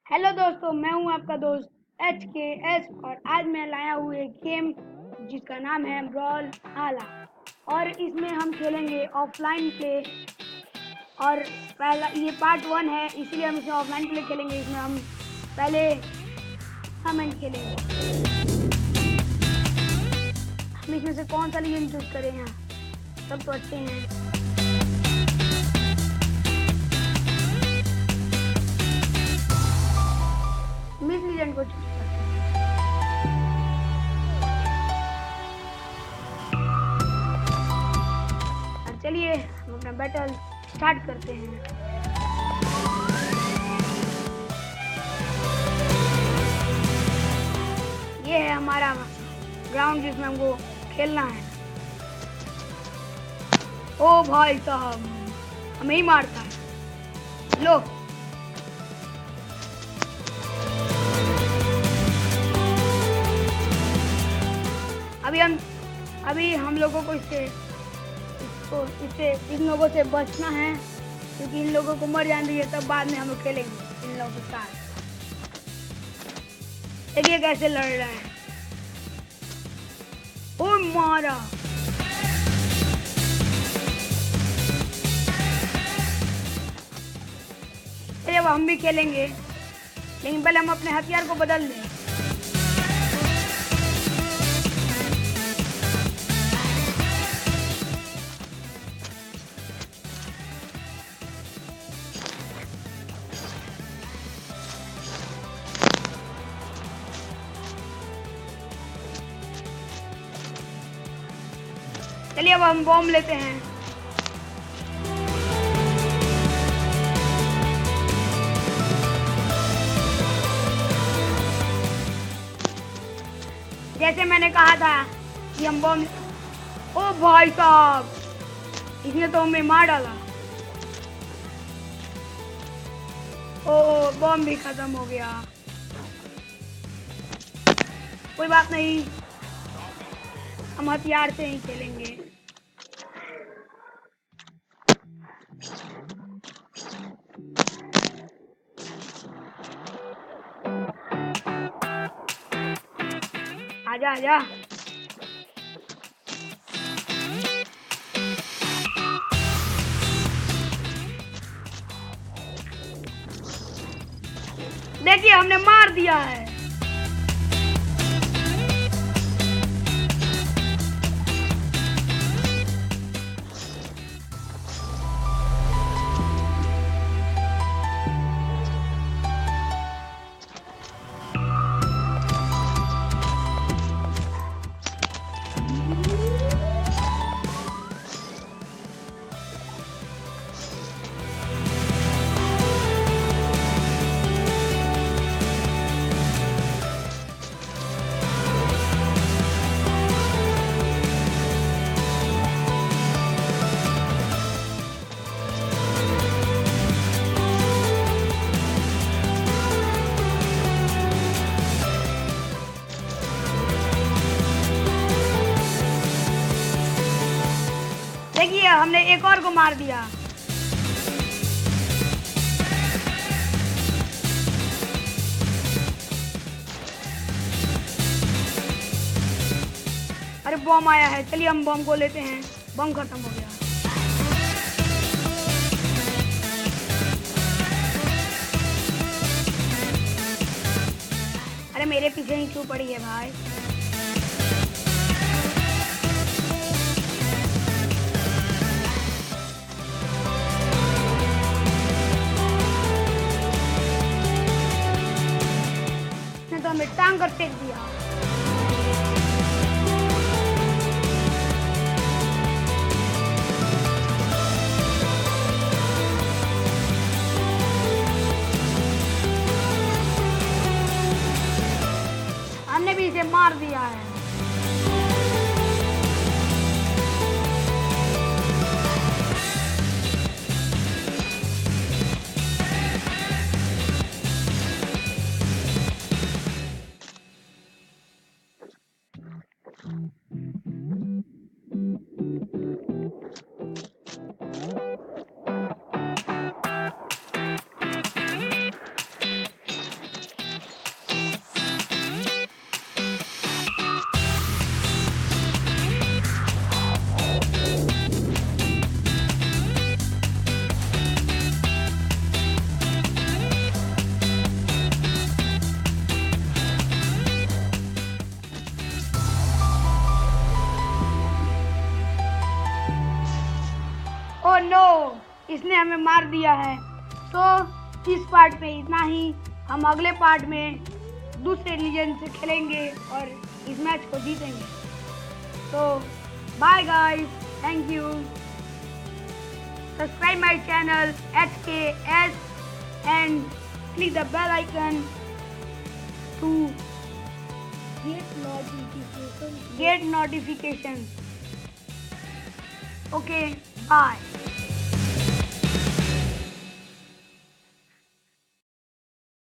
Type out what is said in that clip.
Hello दोस्तों, मैं हूं आपका दोस्त HKS और आज मैं लाया हूँ एक गेम जिसका नाम है ब्रॉल हाला। और इसमें हम खेलेंगे ऑफलाइन प्ले। और पहला ये पार्ट 1 है, इसलिए हम इसे ऑफलाइन प्ले खेलेंगे। इसमें हम पहले टूर्नामेंट खेलेंगे। हम इसमें से कौन सा लीजेंड चूज करें? यहाँ सब तो अच्छे हैं। मिस लीजेंड को चूज करते हैं। चलिए हम अपना बैटल स्टार्ट करते हैं। ये है हमारा ग्राउंड जिसमें हमको खेलना है। ओ भाई साहब, हमें ही मारता है। लो, अभी हम लोगों को इन लोगों से बचना है, क्योंकि इन लोगों को मर जाने दीजिए, तब बाद में हम लोग खेलेंगे इन लोगों के साथ। देखिए कैसे लड़ रहे हैं। ओ मारा। चलिए अब हम भी खेलेंगे, लेकिन पहले हम अपने हथियार को बदल दें। चलिए अब हम बॉम्ब लेते हैं। जैसे मैंने कहा था कि हम बॉम्ब। ओ भाई साहब, इसने तो हमें मार डाला। ओ बॉम्ब भी खत्म हो गया। कोई बात नहीं, हम हथियार से ही खेलेंगे। आजा आजा। देखिए हमने मार दिया है। देखिए हमने एक और को मार दिया। अरे बॉम्ब आया है, चलिए हम बॉम्ब को लेते हैं। बॉम्ब खत्म हो गया। अरे मेरे पीछे ही क्यों पड़ी है भाई? तो हमें टांग कर फेंक दिया। हमने भी इसे मार दिया है। इसने हमें मार दिया है। तो इस पार्ट पे इतना ही। हम अगले पार्ट में दूसरे लीजेंड से खेलेंगे और इस मैच को जीतेंगे। तो bye guys, thank you. Subscribe my channel HKS and click the bell icon to get notifications. Okay, bye.